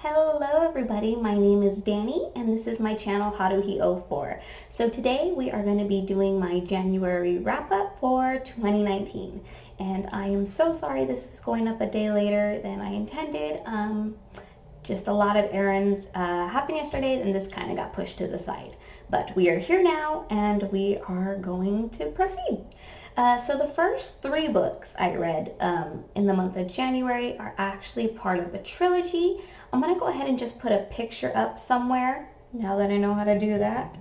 Hello everybody, my name is Danny and this is my channel Haruhi04. So today we are going to be doing my January wrap up for 2019 and I am so sorry this is going up a day later than I intended. Just a lot of errands happened yesterday and this kind of got pushed to the side. But we are here now and we are going to proceed. So the first 3 books I read in the month of January are actually part of a trilogy. I'm going to go ahead and just put a picture up somewhere now that I know how to do that.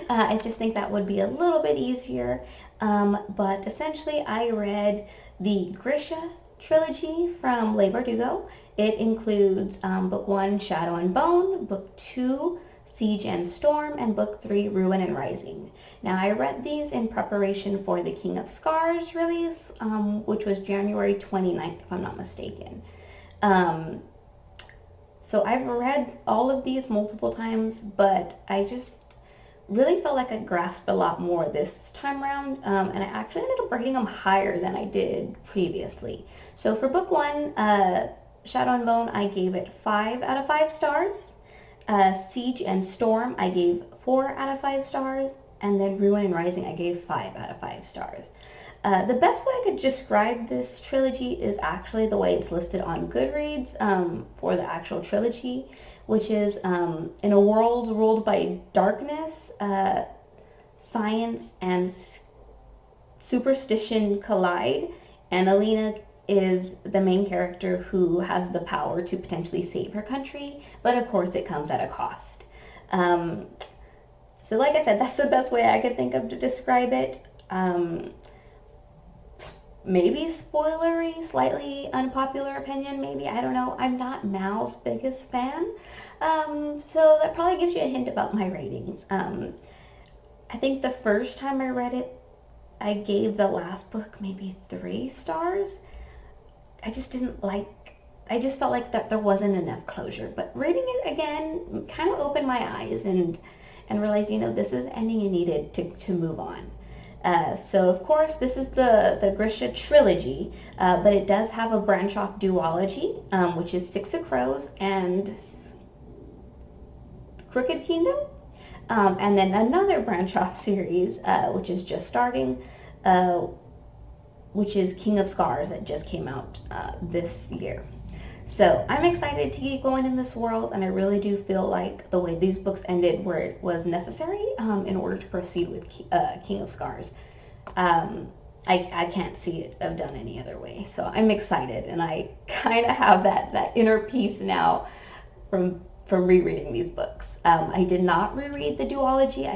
I just think that would be a little bit easier. But essentially I read the Grisha trilogy from Leigh Bardugo. It includes book 1, Shadow and Bone, book 2, Siege and Storm, and book 3, Ruin and Rising. Now I read these in preparation for the King of Scars release, which was January 29th if I'm not mistaken. So I've read all of these multiple times, but I just really felt like I grasped a lot more this time around, and I actually ended up rating them higher than I did previously. So for book 1, Shadow and Bone, I gave it 5 out of 5 stars. Siege and Storm, I gave 4 out of 5 stars. And then Ruin and Rising, I gave 5 out of 5 stars. The best way I could describe this trilogy is actually the way it's listed on Goodreads for the actual trilogy, which is in a world ruled by darkness, science and superstition collide, and Alina is the main character who has the power to potentially save her country, but of course it comes at a cost. So like I said, that's the best way I could think of to describe it. Maybe spoilery, slightly unpopular opinion, maybe, I don't know. I'm not Mal's biggest fan, so that probably gives you a hint about my ratings. I think the first time I read it, I gave the last book maybe 3 stars. I just felt like that there wasn't enough closure, but reading it again kind of opened my eyes and realized, this is ending you needed to move on. So of course this is the Grisha trilogy, but it does have a branch off duology, which is Six of Crows and Crooked Kingdom, and then another branch off series, which is just starting, which is King of Scars that just came out this year. So I'm excited to keep going in this world, and I really do feel like the way these books ended where it was necessary in order to proceed with King of Scars. I can't see it have done any other way. So I'm excited, and I kind of have that inner peace now from rereading these books. I did not reread the duology.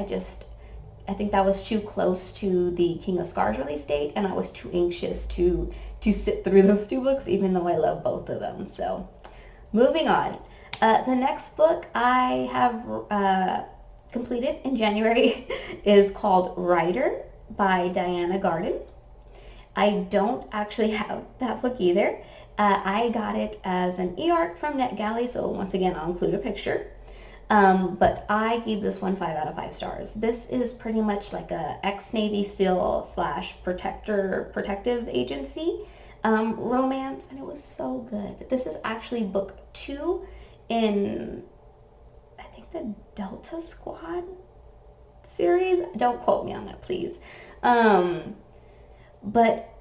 I think that was too close to the King of Scars release date, and I was too anxious to sit through those 2 books, even though I love both of them. So, moving on. The next book I have completed in January is called Rider by Diana Garden. I don't actually have that book either. I got it as an e-arc from NetGalley, so once again I'll include a picture. But I gave this one 5 out of 5 stars. This is pretty much like a ex-Navy SEAL / protective agency romance, and it was so good. This is actually book 2 in, I think, the Delta Squad series. Don't quote me on that, please. But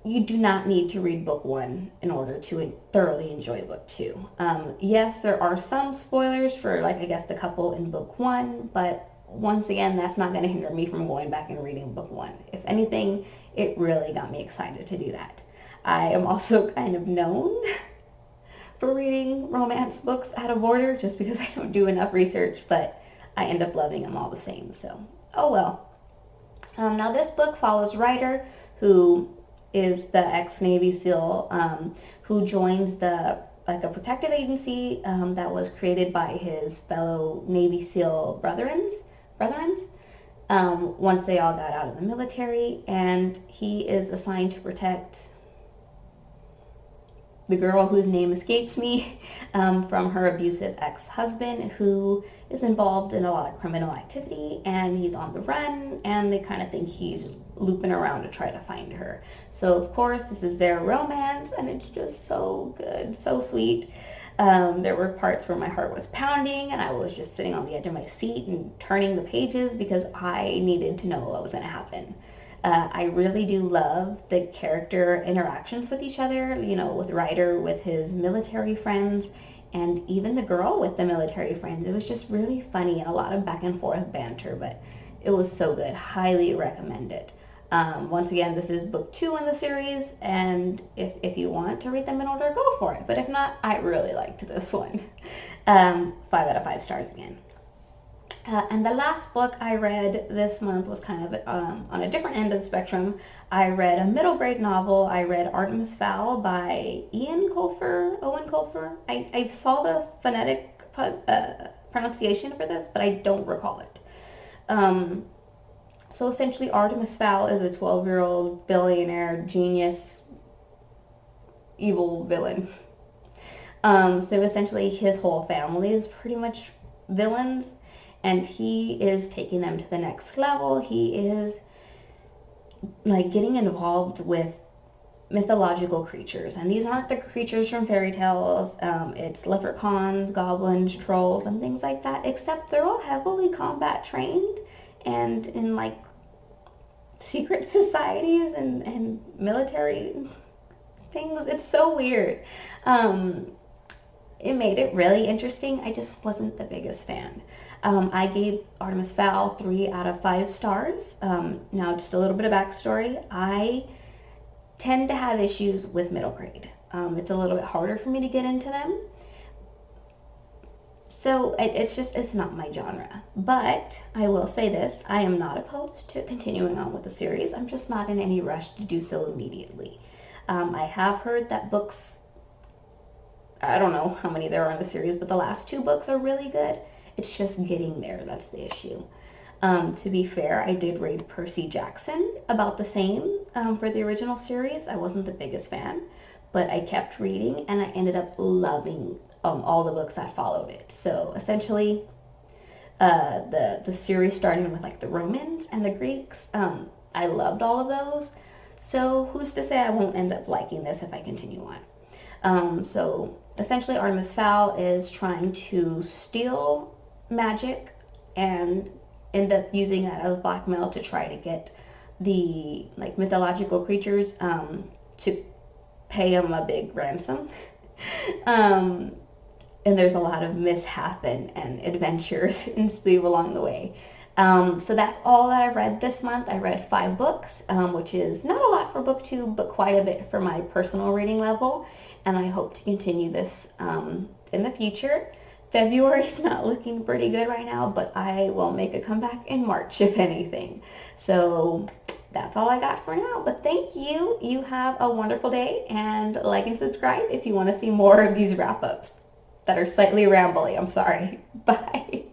you do not need to read book 1 in order to thoroughly enjoy book 2. Yes, there are some spoilers for, I guess, the couple in book 1, but once again, that's not going to hinder me from going back and reading book 1. If anything, it really got me excited to do that. I am also kind of known for reading romance books out of order just because I don't do enough research, but I end up loving them all the same, so oh well. Now this book follows Ryder, who is the ex-Navy SEAL who joins a protective agency that was created by his fellow Navy SEAL brethrens once they all got out of the military, and he is assigned to protect the girl whose name escapes me from her abusive ex-husband, who is involved in a lot of criminal activity, and he's on the run, and they kind of think he's looping around to try to find her. So of course this is their romance, and it's just so good, so sweet. There were parts where my heart was pounding and I was just sitting on the edge of my seat and turning the pages because I needed to know what was going to happen. I really do love the character interactions with each other, you know, with Ryder, with his military friends, and even the girl with the military friends. It was just really funny and a lot of back and forth banter, but it was so good. Highly recommend it. Once again, this is book 2 in the series, and if you want to read them in order, go for it. But if not, I really liked this one. 5 out of 5 stars again. And the last book I read this month was kind of on a different end of the spectrum. I read a middle grade novel. I read Artemis Fowl by Owen Colfer. I saw the phonetic pronunciation for this, but I don't recall it. So essentially Artemis Fowl is a 12-year-old billionaire genius evil villain. So essentially his whole family is pretty much villains, and he is taking them to the next level. He is like getting involved with mythological creatures, and these aren't the creatures from fairy tales. It's leprechauns, goblins, trolls, and things like that, except they're all heavily combat trained and in like secret societies and military things. It's so weird. It made it really interesting. I just wasn't the biggest fan. I gave Artemis Fowl 3 out of 5 stars. Now, just a little bit of backstory. I tend to have issues with middle grade. It's a little bit harder for me to get into them. So it's not my genre. But I will say this, I am not opposed to continuing on with the series. I'm just not in any rush to do so immediately. I have heard that books, I don't know how many there are in the series, but the last 2 books are really good. It's just getting there, that's the issue. To be fair, I did read Percy Jackson about the same for the original series. I wasn't the biggest fan, but I kept reading and I ended up loving all the books that followed it. So essentially, the series starting with like the Romans and the Greeks, I loved all of those. So who's to say I won't end up liking this if I continue on? So essentially Artemis Fowl is trying to steal magic and end up using that as blackmail to try to get the like mythological creatures to pay him a big ransom. And there's a lot of mishap and adventures ensue along the way. So that's all that I read this month. I read 5 books, which is not a lot for book 2, but quite a bit for my personal reading level. And I hope to continue this in the future. February's not looking pretty good right now, but I will make a comeback in March, if anything. So that's all I got for now, but thank you. You have a wonderful day, and like and subscribe if you want to see more of these wrap-ups that are slightly rambly. I'm sorry. Bye.